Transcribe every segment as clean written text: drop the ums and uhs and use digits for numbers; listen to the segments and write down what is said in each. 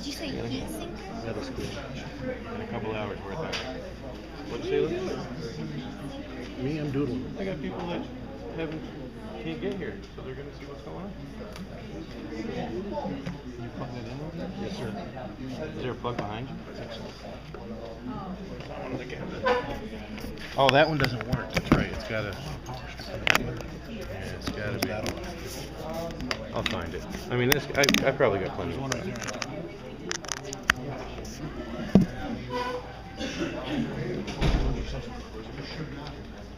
Did you say heat sink? Middle school. In a couple hours worth of it. What'd you say, Luke? Me, I'm doodling. I got people that can't get here, so they're gonna see what's going on. You plug that in over there? Yes, sir. Is there a plug behind you? Oh, that one doesn't work. That's right. It's got a. Yeah, it's got to be. I'll find it. I mean, this. I probably got plenty. There's one right there.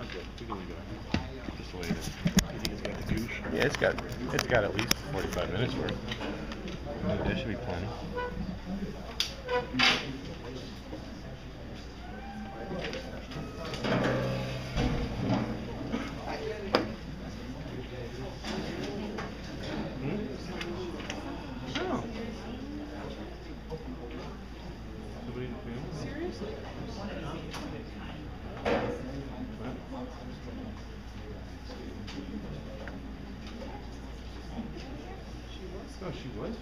Okay, we can leave it. Just the way it is. You think it's got the juice? Yeah, it's got at least 45 minutes worth. That should be plenty. Oh. Somebody in the family? Seriously? Oh, she was?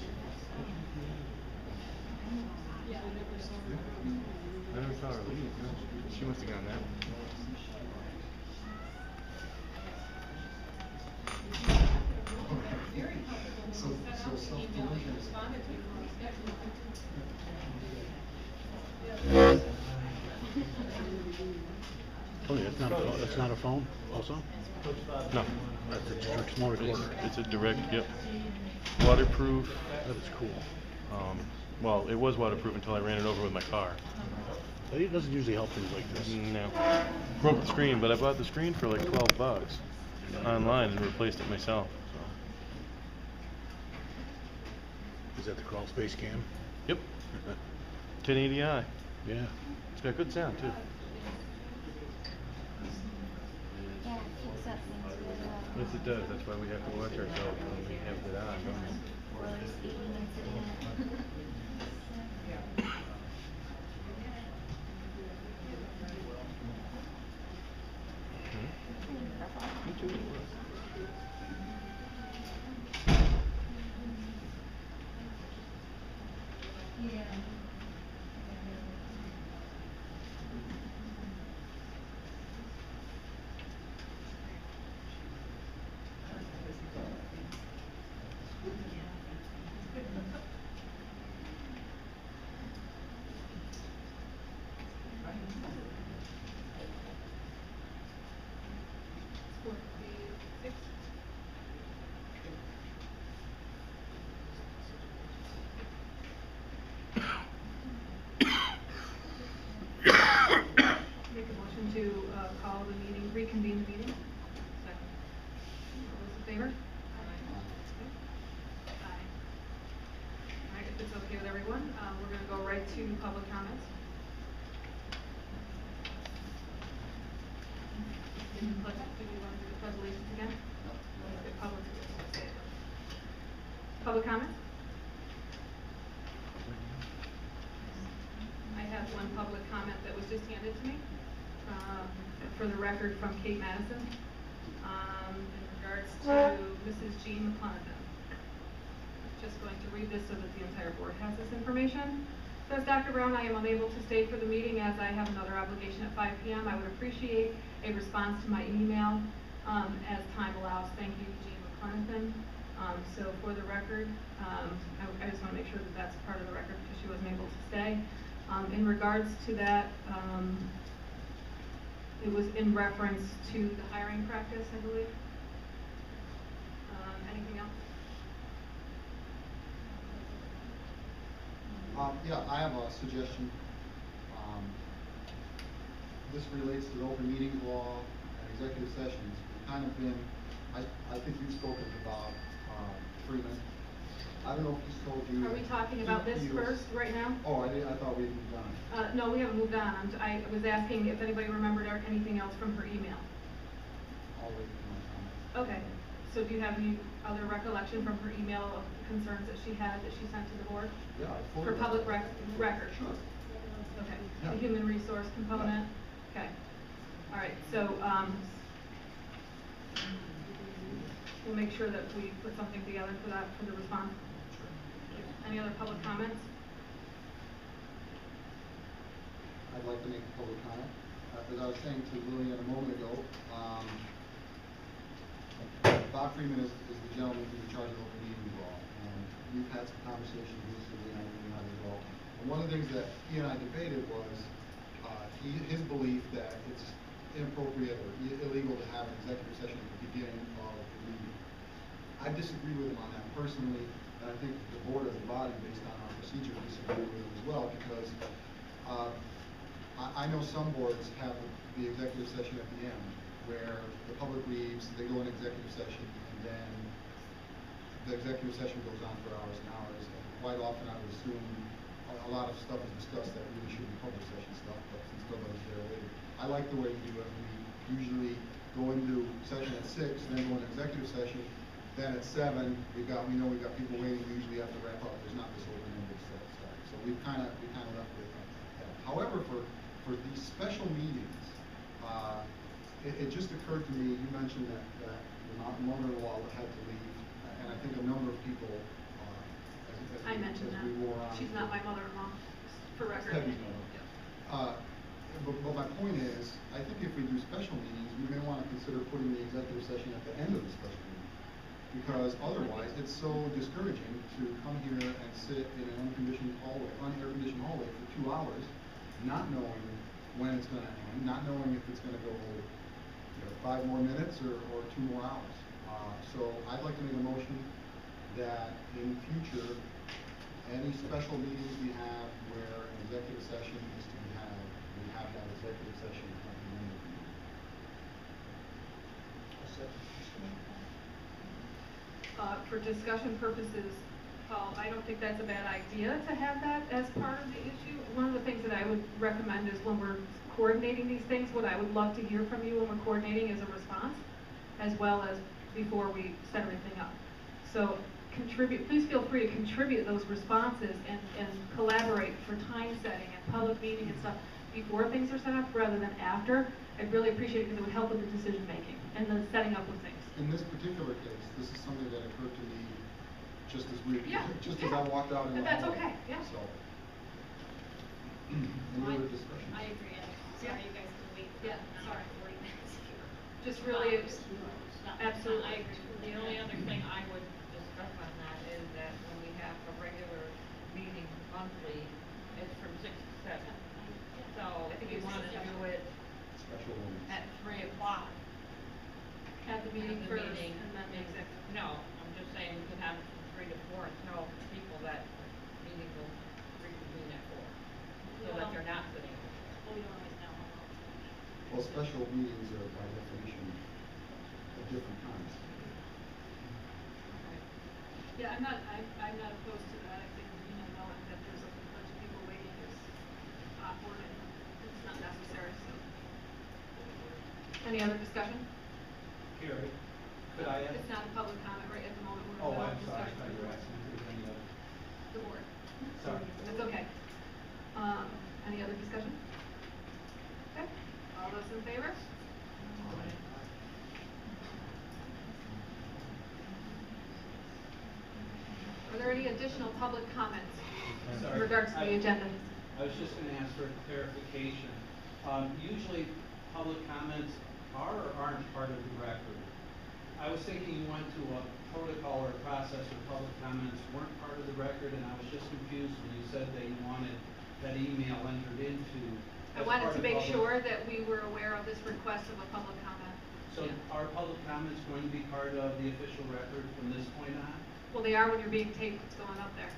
I never saw her leave. No. She must have gone that way. Oh, yeah, that's not a phone also? No. It's more recorder. It's a direct, yep. Waterproof. That is cool. Well, it was waterproof until I ran it over with my car. But it doesn't usually help things like this. No. Broke the screen, but I bought the screen for like $12 online and replaced it myself. So. Is that the crawl space cam? Yep. 1080i. Yeah. It's got good sound too. Yeah, it picks up things really well. Yes, it does. That's why we have to watch ourselves when we have it on. Really speaking into the Me too. Make a motion to call the meeting, reconvene the meeting. Second. All those in favor? Aye. All right, if it's okay with everyone, we're going to go right to public comments. Do you want to do the pledge allegiance again? Public comments? I have one public comment that was just handed to me, for the record from Kate Madison, in regards to Mrs. Jean McClanahan. Just going to read this so that the entire board has this information. Says, Dr. Brown, I am unable to stay for the meeting as I have another obligation at 5 p.m. I would appreciate a response to my email as time allows. Thank you, Jean McClanahan. So for the record, I just want to make sure that that's part of the record because she wasn't able to stay. In regards to that, it was in reference to the hiring practice, I believe. Anything else? Yeah, I have a suggestion. This relates to the open meetings law and executive sessions. We've kind of been, I think you've spoken about Freeman. I don't know if he's told you. Are we talking about this first, right now? Oh, I thought we had moved on. No, we haven't moved on. I was asking if anybody remembered anything else from her email. I'll wait for my comment. Okay. So do you have any other recollection from her email of concerns that she had that she sent to the board? Yeah, I For fully public understand. record? Sure. Okay. Yeah. The human resource component? Okay. All right, so we'll make sure that we put something together for that, for the response. Any other public comments? I'd like to make a public comment. As I was saying to Lillian a moment ago, Bob Freeman is the gentleman who's in charge of open meetings law, and we've had some conversations recently on that as well. And one of the things that he and I debated was his belief that it's inappropriate or illegal to have an executive session at the beginning of the meeting. I disagree with him on that personally, and I think the board as a body, based on our procedure, disagree with him as well, because I know some boards have the executive session at the end, where the public leaves, they go in executive session, and then the executive session goes on for hours and hours. And quite often, I would assume a lot of stuff is discussed that really should be public session stuff, but since nobody's there later. I like the way we do it. We usually go into session at 6, then go into executive session. Then at 7, we know we've got people waiting. We usually have to wrap up. There's not this open-ended stuff. So we kind of left it at that. However, for these special meetings, it just occurred to me. You mentioned that the mother-in-law had to leave, and I think a number of people. I mentioned that. She's not my mother-in-law, for record. Debbie's mother. But my point is, I think if we do special meetings, we may want to consider putting the executive session at the end of the special meeting. Because otherwise, it's so discouraging to come here and sit in an unair-conditioned hallway for 2 hours, not knowing when it's going to end, not knowing if it's going to go 5 more minutes or 2 more hours. So I'd like to make a motion that in the future, any special meetings we have where an executive session is to be had, we have that executive session at the end of the meeting. For discussion purposes, Paul, I don't think that's a bad idea to have that as part of the issue. One of the things that I would recommend is when we're coordinating these things, what I would love to hear from you when we're coordinating is a response, as well as before we set everything up. So please feel free to contribute those responses and collaborate for time setting and public meeting and stuff before things are set up rather than after. I'd really appreciate it because it would help with the decision making and the setting up of things. In this particular case, this is something that occurred to me just as as I walked out in the That's hallway. okay, yeah. So, any other discussion? I agree. Sorry you guys can wait for Yeah, an hour sorry. and 40 minutes here. Just really, No, absolutely. I agree. The only other thing I would discuss on that is that when we have a regular meeting monthly, it's from 6 to 7. So I think if you it's wanted to do it Special one. at 3 o'clock, have the meeting the first meeting, and then the executive. no, I'm just saying we could have it from 3 to 4 and tell people that meeting will reconvene at 4, so that they're not sitting. Well, we don't always know. Well, special meetings are by definition at different times. Yeah, I'm not opposed to that. I think, knowing that there's a bunch of people waiting is awkward and it's not necessary, so. Any other discussion? Gary, could I ask? It's not a public comment right at the moment. We're Oh, in the I'm sorry, I discussion. thought you were asking if there's any other. The board. Sorry. That's okay. Any other discussion? Okay, all those in favor? Are there any additional public comments in Sorry. regards to the agenda? I was just gonna ask for clarification. Usually, public comments are or aren't part of the record. I was thinking you went to a protocol or a process where public comments weren't part of the record, and I was just confused when you said that you wanted that email entered into. I as wanted part to of make public- sure that we were aware of this request of a public comment. So Yeah. are public comments going to be part of the official record from this point on? Well, they are when you're being taped, it's going up there.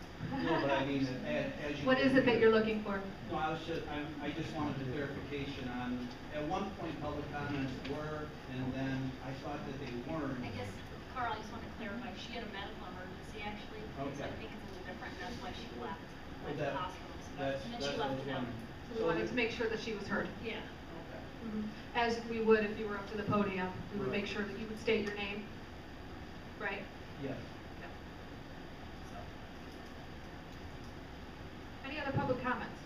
No, but I mean, as you. What is it that you're looking for? No, I just wanted a clarification on, at one point, public comments were, and then I thought that they weren't. I guess, Carl, I just want to clarify, she had a medical emergency actually, so Okay. I think it's a little different, and that's why she left, Well, went to the that- hospital. So That's and then what she I left was it out. wondering. So we wanted to make sure that she was heard. Yeah. Okay. As we would if you were up to the podium, we would Right. make sure that you would state your name, right? Yes. Yep. So. Any other public comments?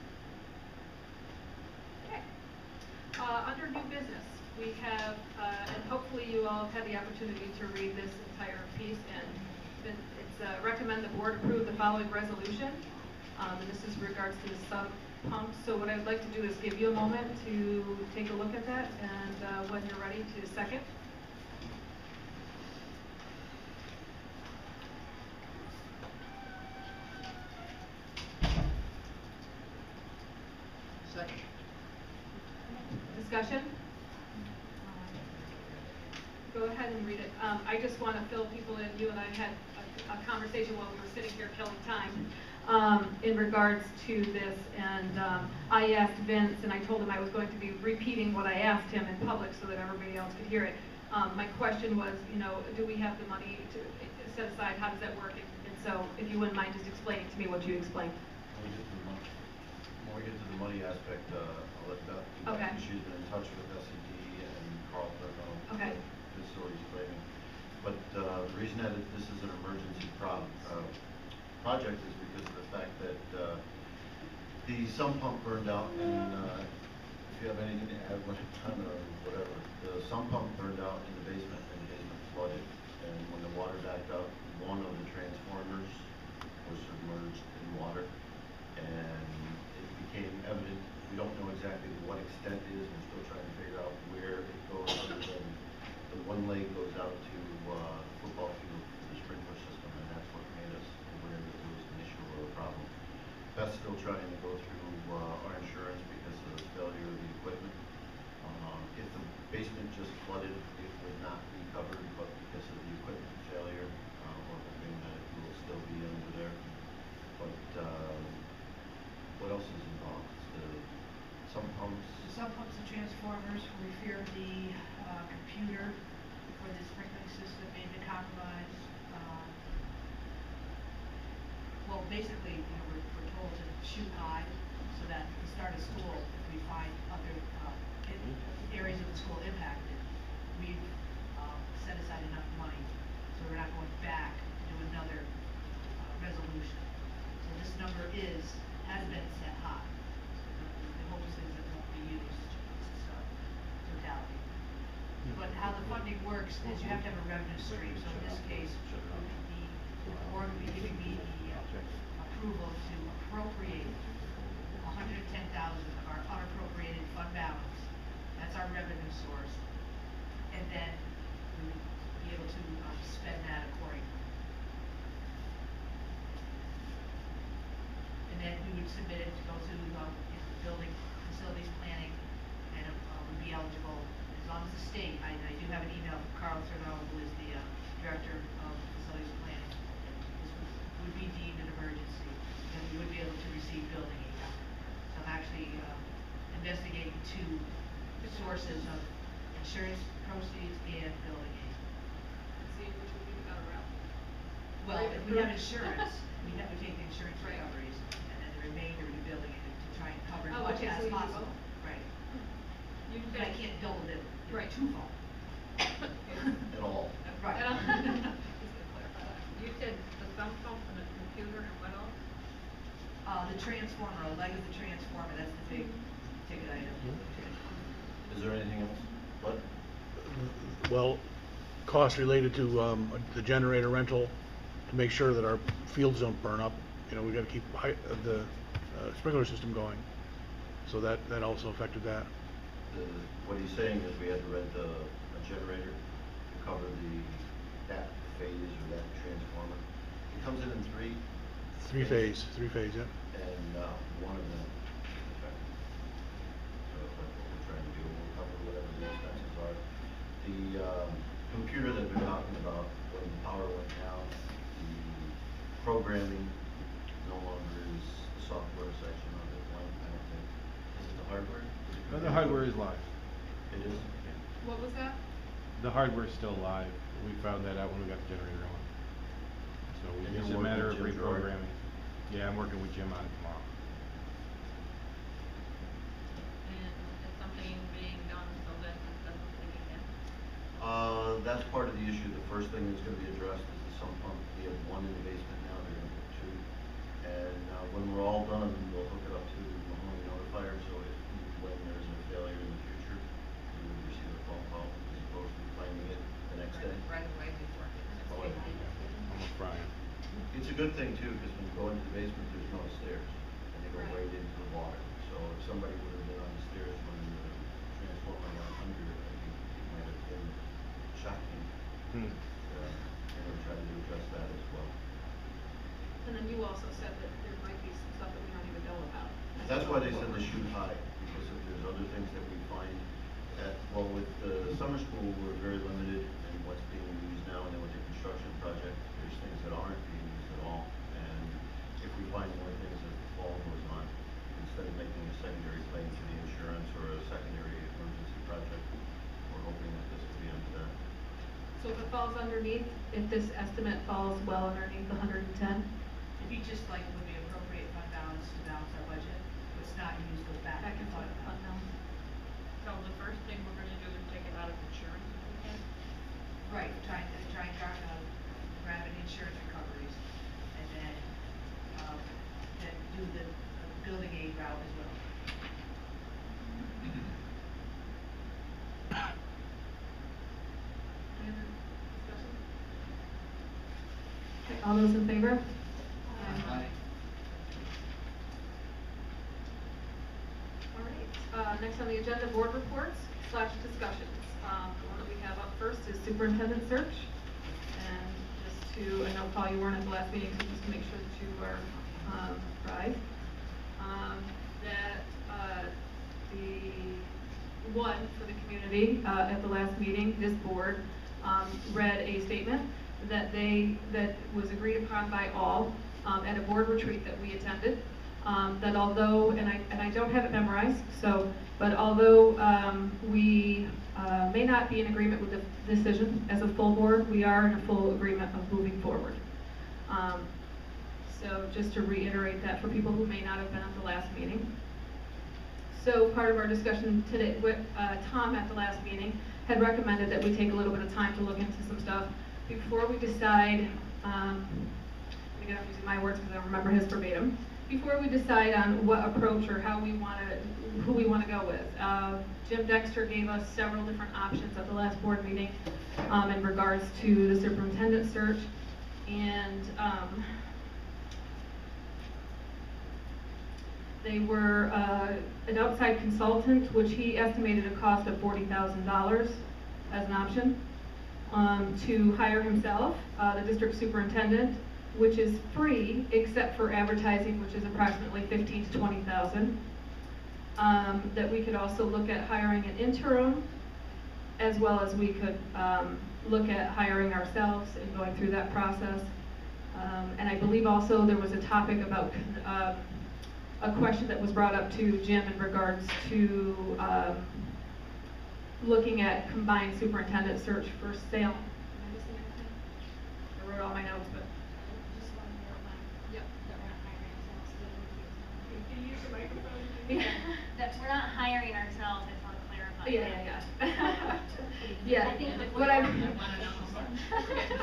Okay. Under new business, we have, and hopefully you all have had the opportunity to read this entire piece, and it's recommend the board approve the following resolution. And this is regards to the pumps. So what I'd like to do is give you a moment to take a look at that, and when you're ready to second. Second. Discussion? Go ahead and read it. I just want to fill people in. You and I had a conversation while we were sitting here killing time in regards to this, and I asked Vince, and I told him I was going to be repeating what I asked him in public so that everybody else could hear it. My question was, you know, do we have the money to set aside? How does that work? And so, if you wouldn't mind just explaining to me what you explained. When we get to the money aspect, I'll let Beth do that. Okay. She's been in touch with SED and Carl Thurman. Okay. Facilities planning. But the reason that this is an emergency project is because of the fact that the sump pump burned out, and if you have anything to add, or whatever, the sump pump burned out in the basement, and the basement flooded, and when the water backed up, one of the transformers was submerged in water, and it became evident. We don't know exactly to what extent it is. We're still trying to figure out where it goes, other than the one leg goes out to the football field for the sprinkler system, and that's what made us aware that there was an issue or a problem. Beth's still trying to go through our insurance because of the failure of the equipment. If the basement just flooded, it would not be covered, but because of the equipment failure, we're hoping that it will still be under there. But what else is involved? It's the sump pumps. The sump pumps and transformers, we fear the computer for the sprinkling system may be compromised. Well, basically, you know, we're told to shoot high so that at the start of school, if we find other areas of the school impacted, we've set aside enough money so we're not going back to do another resolution. So this number has been set high. The hope is that it won't be used totality. But how the funding works is you have to have a revenue stream. So in this case, the board would be giving me the approval to appropriate $110,000 of our unappropriated fund balance. That's our revenue source. And then we would be able to spend that accordingly. And then we would submit it to go to building facilities planning, and would be eligible as long as the state. I do have an email from Carl Thurman, who is the director of facilities planning. This would be deemed an emergency, and we would be able to receive building aid. So I'm actually investigating two sources of insurance proceeds and building aid. See which would be the better route. Well, Right. if we have insurance, we take the insurance Right. recoveries, and then the remainder we building it to try and cover as Oh, much okay, as so you do possible. both. Right. You But I can't double it, Right. twofold. At all. Right. Just gonna clarify that. You said the sump pump and the computer and what else? The transformer, a leg of the transformer, that's the big ticket item. Is there anything else? What? Well, costs related to the generator rental to make sure that our fields don't burn up. You know, we got to keep the sprinkler system going. So that also affected that. What he's saying is we had to rent a generator to cover that phase or that transformer. It comes in three. Three phase, yeah. And one of them is affected. So that's what we're trying to do. We'll cover whatever the expenses are. The computer that we're talking about, when the power went down, the programming no longer is the software section of it. I don't think. Is it the hardware? No, the hardware is live. It is? What was that? The hardware is still live. We found that out when we got the generator on. So And it's you're a matter of working with Jim Jordan? reprogramming. Yeah, I'm working with Jim on it tomorrow. And is something being done so that it doesn't leak again? That's part of the issue. The first thing that's gonna be addressed is the sump pump. We have one in the basement now, they're gonna put two. And, when we're all done, we'll hook it up to Mahoney Notifier, so when there's a failure in the future, we would receive a phone call as opposed to claiming it the next day. Right away before. Oh, yeah. Almost Brian. It's a good thing too, because when you go into the basement, there's no stairs, and they go Right. right into the water. That's why they said to shoot high, because if there's other things that we find that, well, with the summer school, we're very limited in what's being used now, and then with the construction project, there's things that aren't being used at all. And if we find more things as the fall goes on, instead of making a secondary claim to the insurance or a secondary emergency project, we're hoping that this will be under that. So if it falls underneath, if this estimate falls well underneath the 110? It'd be just like when we appropriate fund balance to balance our budget, what's not used goes back Back in into fund fund balance. balance. So the first thing we're gonna do is take it out of insurance if we can. Right, try and grab an insurance recoveries, and then do the building aid route as well. Any other discussion? Okay, all those in favor? Aye. All right, next on the agenda, board reports / discussions. The one that we have up first is superintendent search. And just to, I know, Paul, you weren't at the last meeting, so just to make sure that you were right. The one for the community at the last meeting, this board read a statement that was agreed upon by all at a board retreat that we attended. That although, and I don't have it memorized, but although we may not be in agreement with the decision as a full board, we are in a full agreement of moving forward. So just to reiterate that for people who may not have been at the last meeting. So part of our discussion today, Tom at the last meeting had recommended that we take a little bit of time to look into some stuff before we decide, again, I'm using my words because I don't remember his verbatim, before we decide on what approach or how we want to, who we want to go with. Jim Dexter gave us several different options at the last board meeting in regards to the superintendent search, and they were an outside consultant, which he estimated a cost of $40,000 as an option, to hire himself, the district superintendent, which is free except for advertising, which is approximately $15,000 to $20,000. That we could also look at hiring an interim, as well as we could look at hiring ourselves and going through that process. And I believe also there was a topic about a question that was brought up to Jim in regards to looking at combined superintendent search for Salem. Am I missing anything? I wrote all my notes, but. Just want to verify Yep. that we're not hiring ourselves. Can you use the microphone? That we're not hiring ourselves, I just want to clarify. Yeah. Yeah. I think that what we I are.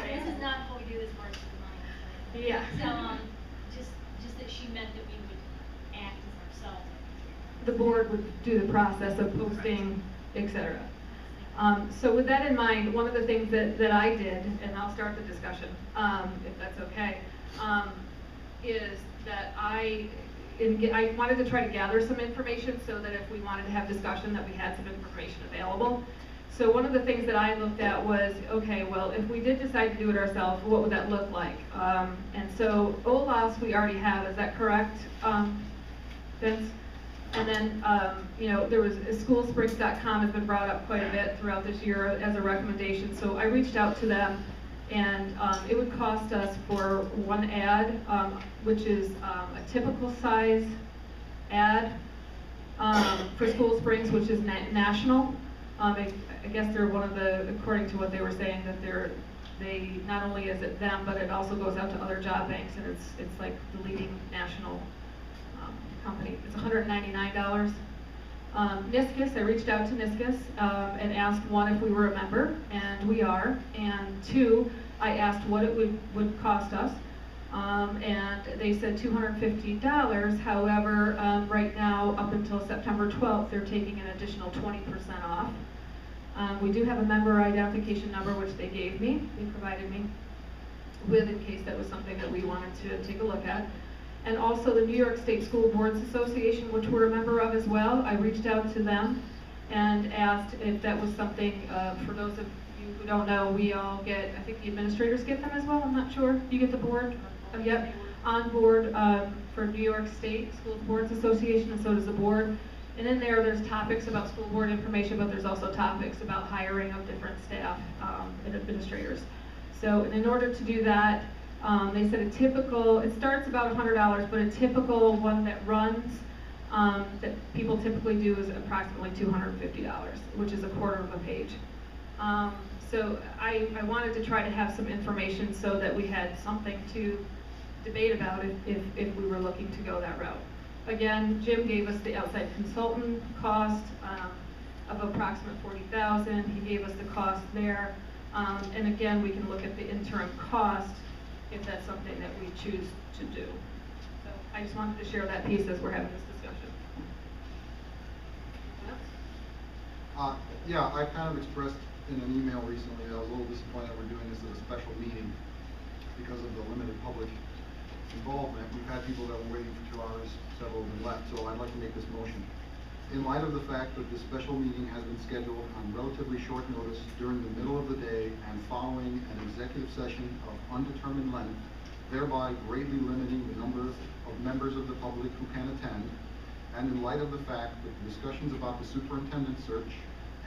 This is not what we do this for, this is mine. Yeah. So, just that she meant that we would act as ourselves. The board would do the process of posting, etc. So with that in mind, one of the things that I did, and I'll start the discussion, if that's okay, is that I wanted to try to gather some information so that if we wanted to have discussion that we had some information available. So one of the things that I looked at was, okay, well, if we did decide to do it ourselves, what would that look like? And so OLAS we already have, is that correct, Vince? And then, you know, there was schoolsprings.com has been brought up quite a bit throughout this year as a recommendation. So I reached out to them, and it would cost us for one ad, which is a typical size ad for School Springs, which is national. I guess they're one of the, according to what they were saying, that they not only is it them, but it also goes out to other job banks, and it's like the leading national company. It's $199. NISCUS, I reached out to NISCUS and asked, one, if we were a member, and we are, and two, I asked what it would cost us, and they said $250. However, right now, up until September 12th, they're taking an additional 20% off. We do have a member identification number, which they gave me, they provided me with in case that was something that we wanted to take a look at. And also the New York State School Boards Association, which we're a member of as well. I reached out to them and asked if that was something, for those of you who don't know, we all get, I think the administrators get them as well, I'm not sure. You get the board? Yep. on board for New York State School Boards Association, and so does the board. And in there's topics about school board information, but there's also topics about hiring of different staff and administrators. So in order to do that, they said it starts about $100, but a typical one that runs that people typically do is approximately $250, which is a quarter of a page. So I wanted to try to have some information so that we had something to debate about if we were looking to go that route. Again, Jim gave us the outside consultant cost of approximate $40,000. He gave us the cost there. And again, we can look at the interim cost if that's something that we choose to do. So I just wanted to share that piece as we're having this discussion. Yeah, I kind of expressed in an email recently that I was a little disappointed that we're doing this at a special meeting because of the limited public involvement. We've had people that were waiting for 2 hours, several of them left, so I'd like to make this motion. In light of the fact that this special meeting has been scheduled on relatively short notice during the middle of the day and following an executive session of undetermined length, thereby greatly limiting the number of members of the public who can attend, and in light of the fact that the discussions about the superintendent search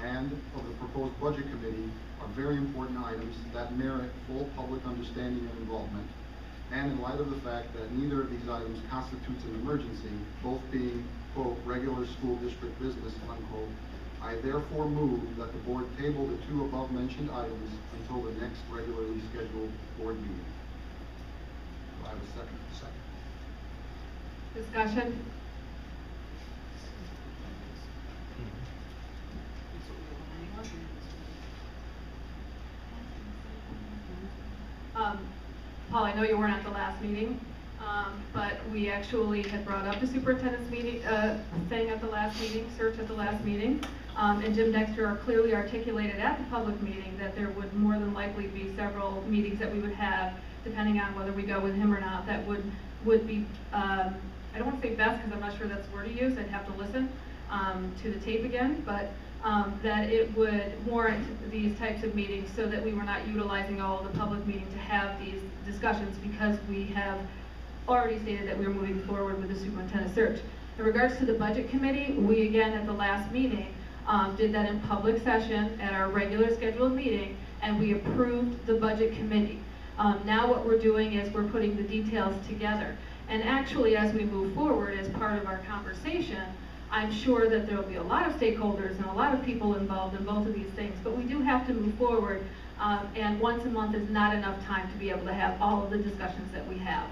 and of the proposed budget committee are very important items that merit full public understanding and involvement, and in light of the fact that neither of these items constitutes an emergency, both being, quote, regular school district business, unquote, I therefore move that the board table the 2 above-mentioned items until the next regularly scheduled board meeting. Do I have a second? Discussion? Paul, I know you weren't at the last meeting, but we actually had brought up the superintendent's meeting, thing at the last meeting, search at the last meeting. And Jim Dexter clearly articulated at the public meeting that there would more than likely be several meetings that we would have, depending on whether we go with him or not, that would be, I don't want to say best because I'm not sure that's the word to use, I'd have to listen to the tape again, but that it would warrant these types of meetings so that we were not utilizing all of the public meeting to have these discussions, because we have already stated that we were moving forward with the superintendent search. In regards to the budget committee, we again at the last meeting did that in public session at our regular scheduled meeting, and we approved the budget committee. Now what we're doing is we're putting the details together. And actually, as we move forward as part of our conversation, I'm sure that there will be a lot of stakeholders and a lot of people involved in both of these things, but we do have to move forward, and once a month is not enough time to be able to have all of the discussions that we have.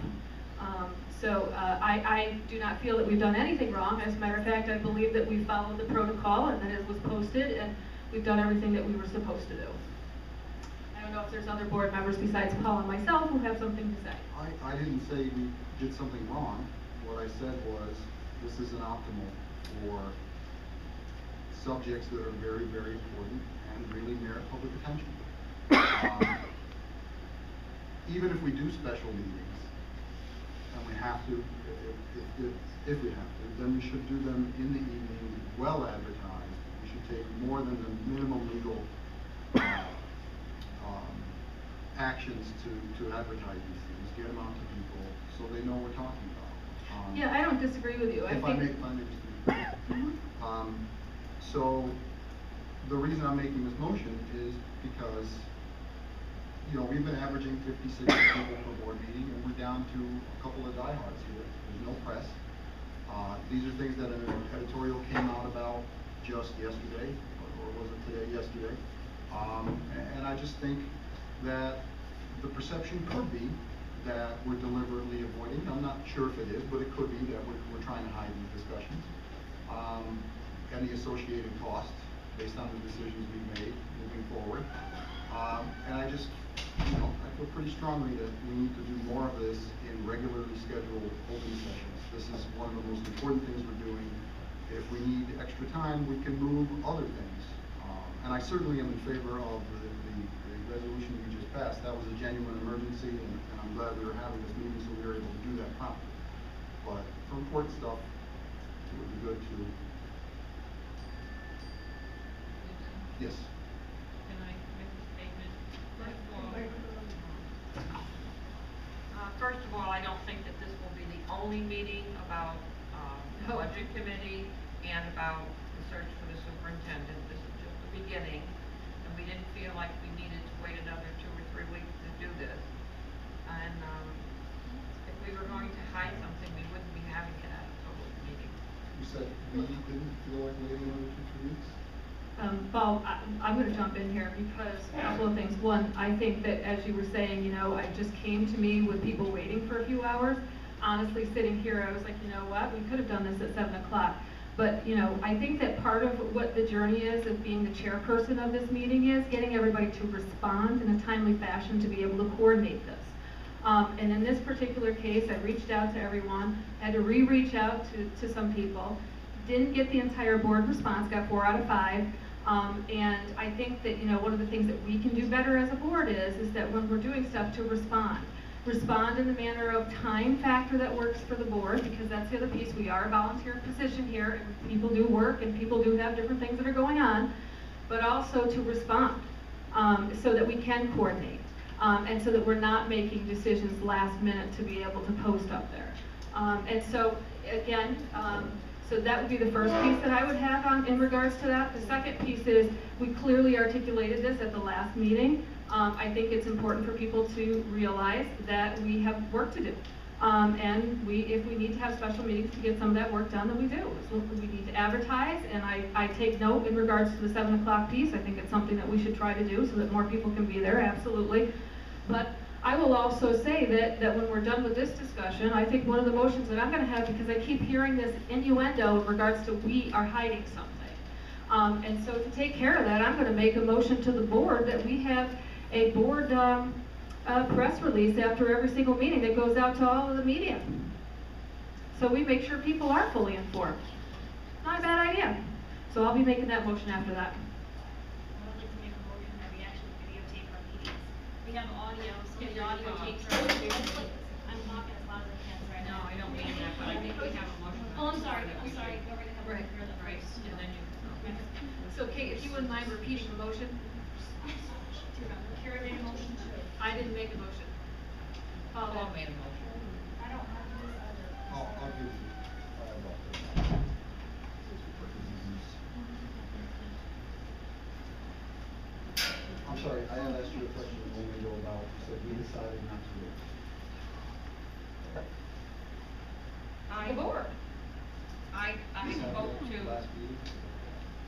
So I do not feel that we've done anything wrong. As a matter of fact, I believe that we followed the protocol and that it was posted, and we've done everything that we were supposed to do. I don't know if there's other board members besides Paul and myself who have something to say. I didn't say we did something wrong. What I said was this isn't optimal for subjects that are very, very important and really merit public attention. Even if we do special meetings, and we have to, if we have to, then we should do them in the evening, well advertised. We should take more than the minimum legal actions to advertise these things, get them out to people so they know what we're talking about. Yeah, I don't disagree with you. If I may just so the reason I'm making this motion is because, you know, we've been averaging 56 people per board meeting, and we're down to a couple of diehards here. There's no press. These are things that an editorial came out about just yesterday, or was it today? Yesterday. And I just think that the perception could be that we're deliberately avoiding. I'm not sure if it is, but it could be that we're trying to hide these discussions. And the associated costs based on the decisions we've made moving forward. And I just, you know, I feel pretty strongly that we need to do more of this in regularly scheduled open sessions. This is one of the most important things we're doing. If we need extra time, we can move other things. And I certainly am in favor of the resolution we just passed. That was a genuine emergency, and I'm glad we were having this meeting so we were able to do that promptly. But for important stuff, it would be good to. Yes. Can I make a statement? First of all, I don't think that only meeting about, the No. budget committee and about the search for the superintendent. This is just the beginning, and we didn't feel like we needed to wait another 2 or 3 weeks to do this. And, if we were going to hide something, we wouldn't be having it at a public meeting. You said we didn't feel like waiting another 2, 3 weeks? Paul, I'm gonna jump in here because a couple of things. One, I think that as you were saying, you know, it just came to me with people waiting for a few hours. Honestly, sitting here, I was like, you know what, we could have done this at 7 o'clock. But, you know, I think that part of what the journey is of being the chairperson of this meeting is getting everybody to respond in a timely fashion to be able to coordinate this. And in this particular case, I reached out to everyone, had to reach out to some people, didn't get the entire board response, got 4 out of 5. And I think that, you know, one of the things that we can do better as a board is that when we're doing stuff to respond in the manner of time factor that works for the board, because that's the other piece. We are a volunteer position here, and people do work, and people do have different things that are going on, but also to respond, so that we can coordinate, and so that we're not making decisions last minute to be able to post up there. And so, again, so that would be the first piece that I would have in regards to that. The second piece is, we clearly articulated this at the last meeting. I think it's important for people to realize that we have work to do. And if we need to have special meetings to get some of that work done, then we do. So we need to advertise, and I take note in regards to the 7 o'clock piece. I think it's something that we should try to do so that more people can be there, absolutely. But I will also say that when we're done with this discussion, I think one of the motions that I'm gonna have, because I keep hearing this innuendo in regards to we are hiding something. And so to take care of that, I'm gonna make a motion to the board that we have a board press release after every single meeting that goes out to all of the media. So we make sure people are fully informed. Not a bad idea. So I'll be making that motion after that. I would like to make a motion that we actually videotape our meetings. We have audio, so Get the your audio phone. tapes are, I'm talking as loud as I can right No, now. I don't mean that, but I think we have a motion. Oh, I'm sorry, go right ahead. Right. You're the Right, first. and then you. So Kate, if you wouldn't mind repeating the motion? Do you remember? Kara made a motion to. I didn't make a motion. Paul Paul made a motion. I don't have this other. I'll give you, I'm sorry, I had asked you a question a moment ago about, you said we decided not to do it. I, The board. I Decided spoke at the to, last meeting?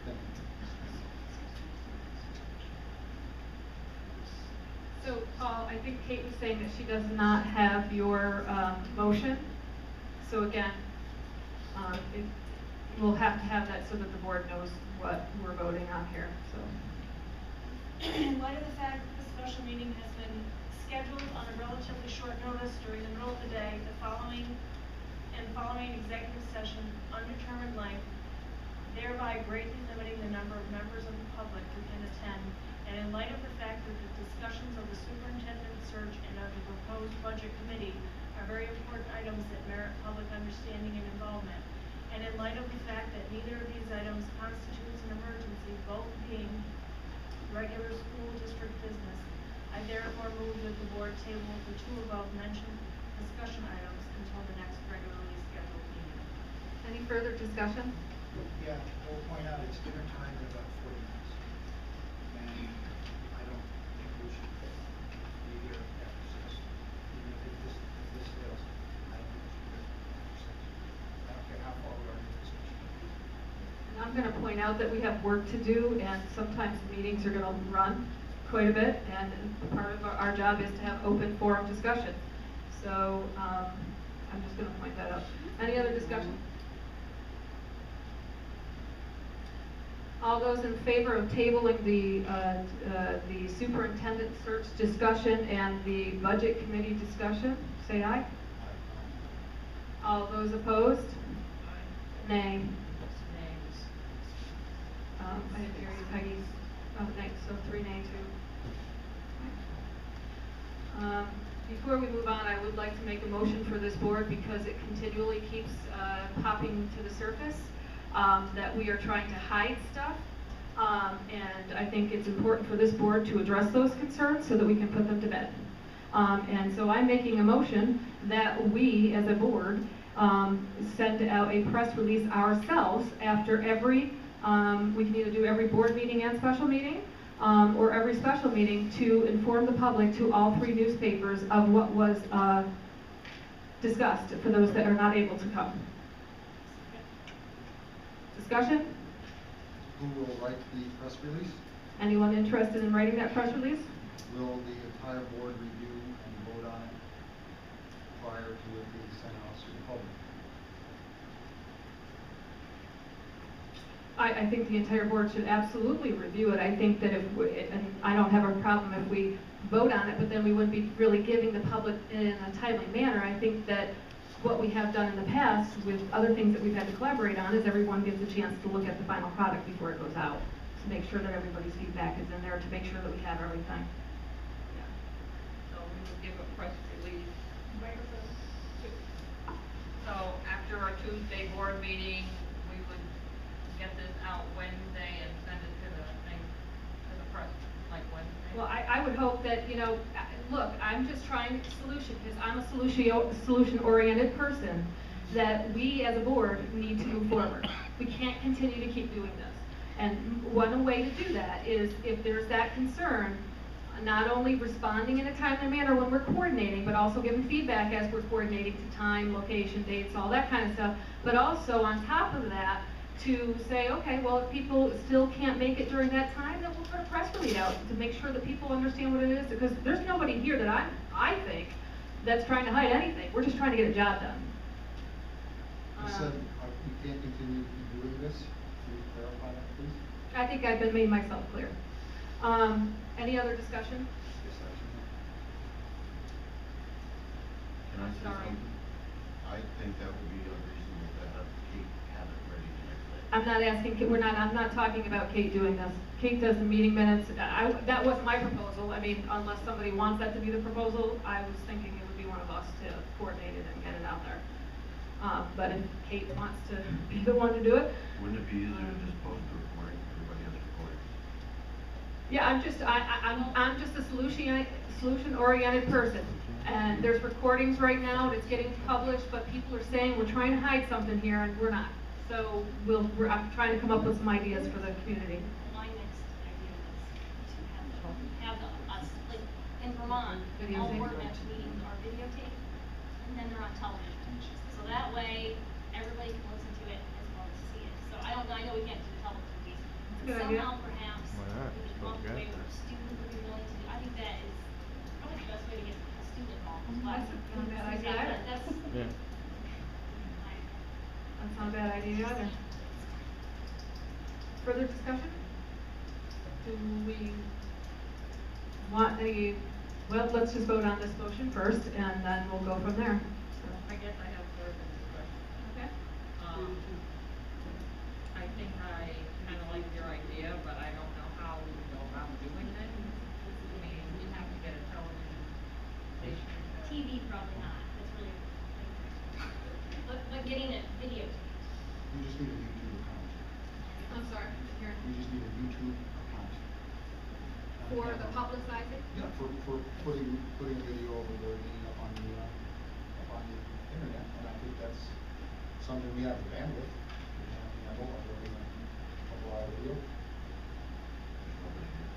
Thank you. So, Paul, I think Kate was saying that she does not have your motion. So again, we'll have to have that so that the board knows what we're voting on here, so. In light of the fact that the special meeting has been scheduled on a relatively short notice during the middle of the day, following executive session undetermined length, thereby greatly limiting the number of members of the public who can attend, and in light of the fact that the discussions of the superintendent search and of the proposed budget committee are very important items that merit public understanding and involvement, and in light of the fact that neither of these items constitutes an emergency, both being regular school district business, I therefore move that the board table the 2 above-mentioned discussion items until the next regularly scheduled meeting. Any further discussion? Yeah, we'll point out it's dinner time in about 40 minutes. And I don't think we should be here after 6, even if this fails. I don't think we should be here after 6. I don't care how far we are into this discussion. And I'm gonna point out that we have work to do, and sometimes meetings are gonna run quite a bit, and part of our job is to have open forum discussion. So, I'm just gonna point that out. Any other discussion? All those in favor of tabling the superintendent search discussion and the budget committee discussion, say aye. All those opposed? Nay. I didn't hear you, Peggy. Oh, nay, so 3 nay, 2. Before we move on, I would like to make a motion for this board because it continually keeps popping to the surface, that we are trying to hide stuff. And I think it's important for this board to address those concerns so that we can put them to bed. And so I'm making a motion that we, as a board, send out a press release ourselves after every, we can either do every board meeting and special meeting, or every special meeting to inform the public to all 3 newspapers of what was discussed for those that are not able to come. Discussion? Who will write the press release? Anyone interested in writing that press release? Will the entire board review and vote on it prior to it being sent out to the public? I think the entire board should absolutely review it. I think that if we, and I don't have a problem if we vote on it, but then we wouldn't be really giving the public in a timely manner. I think that what we have done in the past with other things that we've had to collaborate on is everyone gets a chance to look at the final product before it goes out, to make sure that everybody's feedback is in there, to make sure that we have everything. Yeah. So we would give a press release. So after our Tuesday board meeting, we would get this out Wednesday and send it to the thing, to the press, like Wednesday. Well, I would hope that, you know, look, I'm just trying a solution, because I'm a solution-oriented person, that we as a board need to move forward. We can't continue to keep doing this. And one way to do that is if there's that concern, not only responding in a timely manner when we're coordinating, but also giving feedback as we're coordinating to time, location, dates, all that kind of stuff. But also on top of that, to say, okay, well, if people still can't make it during that time, then we'll put a press release out to make sure that people understand what it is. Because there's nobody here that I think that's trying to hide anything. We're just trying to get a job done. You said we can't continue to keep doing this. Can you clarify that, please? I think I've made myself clear. Any other discussion? Can I say Sorry. something? I think that would be unreasonable to have Kate have it ready the next day. I'm not asking, I'm not talking about Kate doing this. Kate does the meeting minutes. That wasn't my proposal. I mean, unless somebody wants that to be the proposal, I was thinking it would be one of us to coordinate it and get it out there. But if Kate wants to be the one to do it. Wouldn't it be easier to just post the recording, everybody has recordings? Yeah, I'm just a solution-oriented person. And there's recordings right now, and it's getting published, but people are saying we're trying to hide something here, and we're not. So I'm trying to come up with some ideas for the community. My next idea was to have us, like, in Vermont, all board match meetings are videotaped, and then they're on television. So that way, everybody can listen to it as well as see it. So I know we can't do the television piece. That's a good idea. Somehow perhaps, Why not? we could come up with a way where students would be willing to do, I think that is probably the best way to get a student involved. That's not a bad idea either. That's, Yeah. That's not a bad idea either. Further discussion? Do we want any, well, let's just vote on this motion first, and then we'll go from there. I guess I have sort of a question. Okay? I think I kind of like your idea, but I don't know how we would go about doing it. I mean, we have to get a television station. TV probably not, that's really, but getting it videotaped. You just need a YouTube account. I'm sorry, here. You just need a YouTube account. For the publicizing? Yeah, for putting a video of a board meeting up on the internet, and I think that's something we have the bandwidth. We have a couple hour video.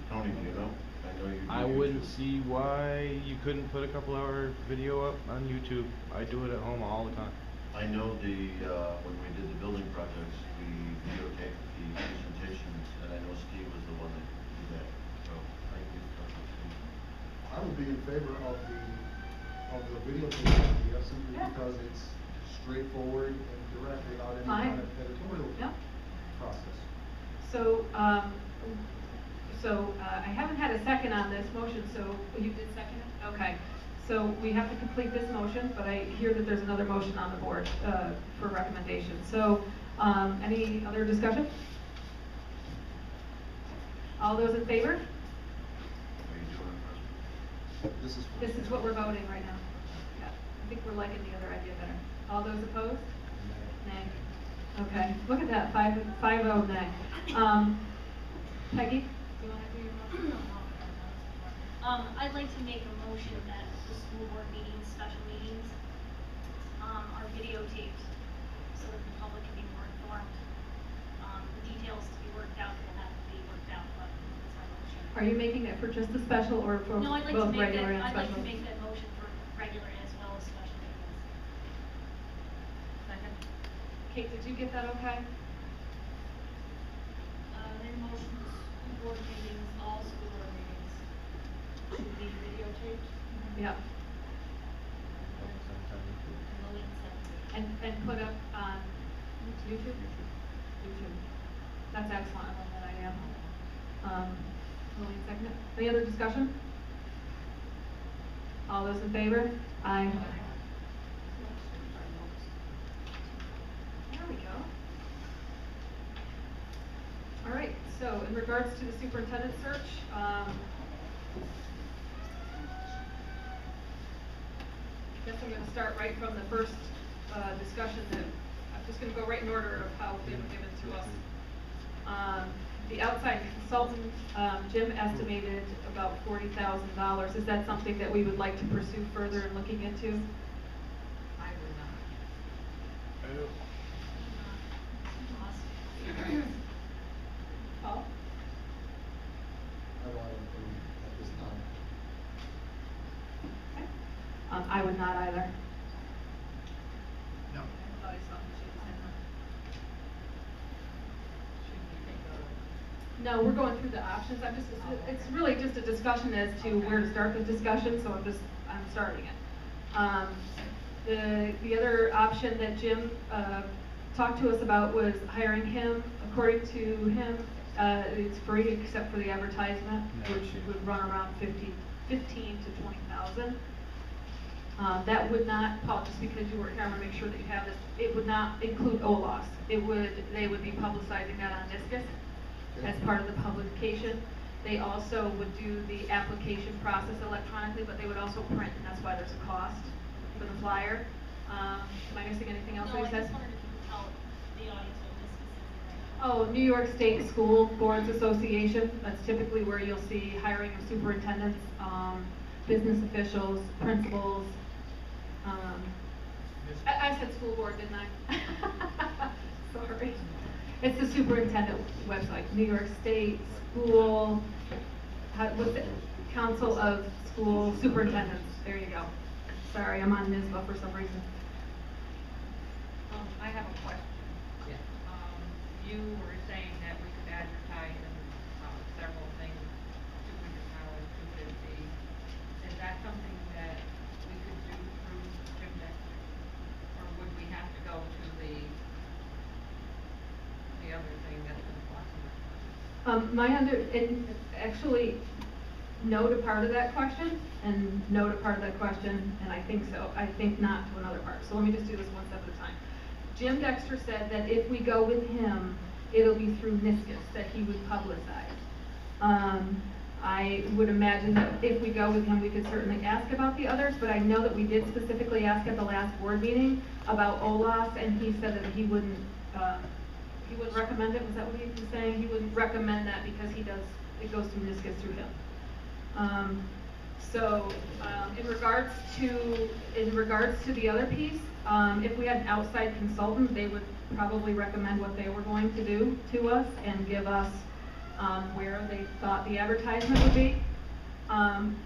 Tony, do you know? I know you do. I wouldn't YouTube. see why you couldn't put a couple hour video up on YouTube. I do it at home all the time. I know when we did the building projects, we videotaped the presentations, and I know Steve was the one that did that, so I can talk to Steve. I would be in favor of the videotape idea simply Yeah. because it's straightforward and direct without any Fine. kind of editorial Yeah. process. So, I haven't had a second on this motion, so you did second it? Okay. So we have to complete this motion, but I hear that there's another motion on the board for recommendation. So, any other discussion? All those in favor? Are you doing it, This is. This is what we're voting right now. Yeah, I think we're liking the other idea better. All those opposed? Nay. Okay, look at that, 5-0 nay. Peggy, do you want to do your motion? I'd like to make a motion that the school board meetings, special meetings, are videotaped so that the public can be more informed. The details to be worked out will have to be worked out, but that's my motion. Are you making that for just the special or for No, I'd like to both make regular that, and I'd like special? to make that motion for regular as well as special meetings. Second. Kate, did you get that okay? Make motion to school board meetings, all school board meetings, to be videotaped. Yep. And Lillian said. And put up on YouTube? YouTube. That's excellent, I love that idea. Lillian second it. Any other discussion? All those in favor? Aye. There we go. All right, so in regards to the superintendent search, I guess I'm gonna start right from the first, discussion that, I'm just gonna go right in order of how they were given to us. The outside consultant, Jim estimated about $40,000. Is that something that we would like to pursue further in looking into? I would not. Paul? I don't have anything at this time. Okay. I would not either. No. I thought I saw the Jim's hand up. Should we take a, No, we're going through the options. It's really just a discussion as to where to start the discussion, so I'm starting it. The other option that Jim, talked to us about was hiring him. According to him, it's free except for the advertisement, which would run around 15 to 20,000. That would not, Paul, just because you weren't here, I want to make sure that you have this, it would not include OLOS. They would be publicizing that on Discus as part of the publication. They also would do the application process electronically, but they would also print, and that's why there's a cost for the flyer. Am I missing anything else that No, you I said? just wanted to tell the audience what this is right now. Oh, New York State School Boards Association, that's typically where you'll see hiring of superintendents, business officials, principals. I said school board, didn't I? Sorry. It's the superintendent website, New York State School, what's it? Council of School Superintendents, there you go. Sorry, I'm on NISBA for some reason. I have a question. Yeah. You were saying that we could advertise in, several things, $200, $250. Is that something that we could do through Jim Dexter? Or would we have to go to the other thing that's in the Actually, no to part of that question, and no to part of that question, and I think so. I think not to another part. So let me just do this one step at a time. Jim Dexter said that if we go with him, it'll be through NISCUS that he would publicize. I would imagine that if we go with him, we could certainly ask about the others, but I know that we did specifically ask at the last board meeting about OLAS, and he said that he wouldn't recommend it. Was that what he was saying? He wouldn't recommend that because it goes through NISCUS through him. In regards to the other piece, if we had an outside consultant, they would probably recommend what they were going to do to us and give us where they thought the advertisement would be.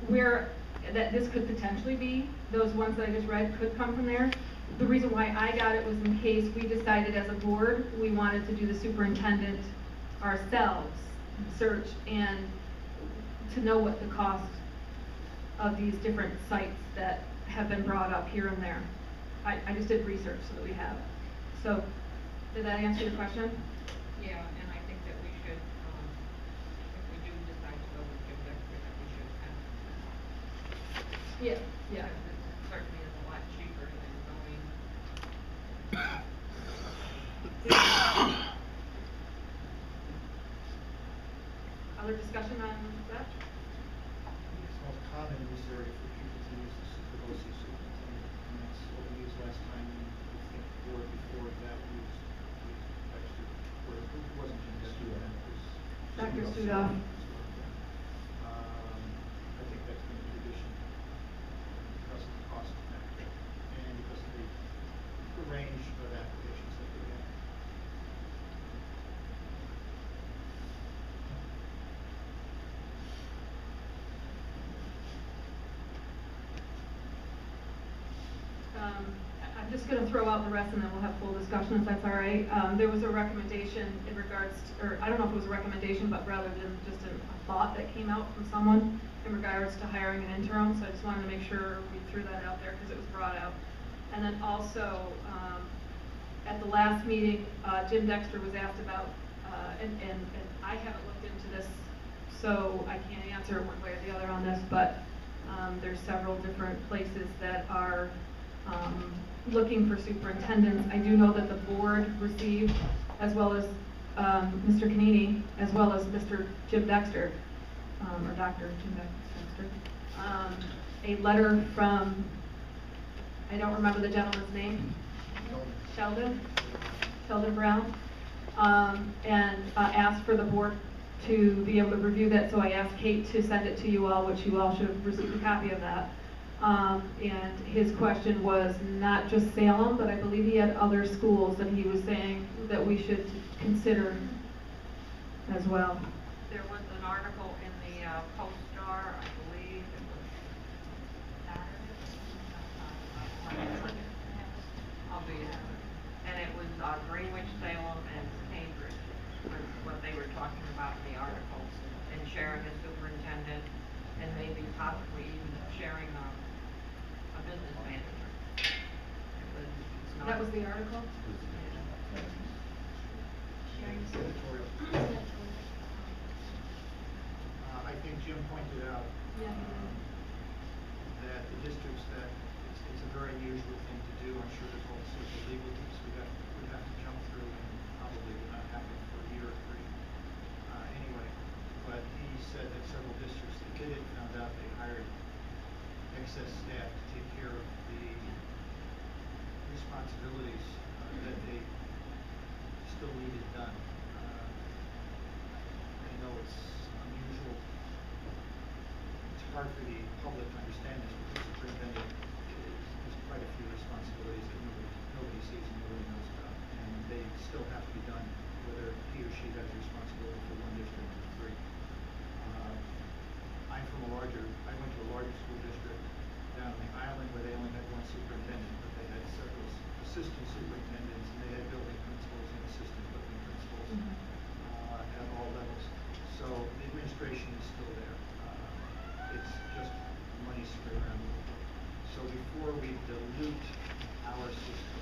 Where that this could potentially be, those ones that I just read could come from there. The reason why I got it was in case we decided as a board we wanted to do the superintendent ourselves search and to know what the cost of these different sites that have been brought up here and there. I just did research so that we have it. So, did that answer your question? Yeah, and I think that we should, if we do decide to go with Jim Dexter, that we should have. Yeah, yeah. Because it certainly is a lot cheaper than going. Other discussion on that? It's most common reserve for people to use the BOCES superintendent, and that's what we used last time, and I think the board before that used Dexter, or it wasn't Jim Dexter, it was. Dr. Studolph. Studolph. I think that's been a good addition because of the cost factor and because of the I'm just gonna throw out the rest and then we'll have full discussion if that's all right. There was a recommendation in regards, or I don't know if it was a recommendation, but rather than just a thought that came out from someone in regards to hiring an interim, so I just wanted to make sure we threw that out there because it was brought out. And then also, at the last meeting, Jim Dexter was asked about, and I haven't looked into this, so I can't answer one way or the other on this, but there's several different places that are looking for superintendents. I do know that the board received, as well as Mr. Canini, as well as Mr. Jim Dexter, or Dr. Jim Dexter, a letter from, I don't remember the gentleman's name, Sheldon Brown, and asked for the board to be able to review that, so I asked Kate to send it to you all, which you all should have received a copy of that. And his question was not just Salem, but I believe he had other schools that he was saying that we should consider as well. There was an article in the Post-Star, I believe it was Saturday. I'll be it. And it was Greenwich, Salem, and Cambridge was what they were talking about in the article. And sharing a superintendent and maybe possibly even sharing a business manager. It's not. That was the article? I think Jim pointed out Yeah. that the districts that, it's a very unusual thing to do. I'm sure there's all sorts of legal hoops we'd have to jump through, and probably would not happen for a year or three anyway. But he said that several districts that did it found out they hired excess staff to take care of the responsibilities that they still needed done. I know it's unusual. It's hard for the public to understand this, but the superintendent has quite a few responsibilities that nobody sees and nobody knows about. And they still have to be done, whether he or she has responsibility for one district or three. I went to a larger school district down on the island where they only had one superintendent, but they had several assistant superintendents, and they had building principals and assistant building principals at all levels. So the administration is still there. It's just money spread around a little bit. So before we dilute our system,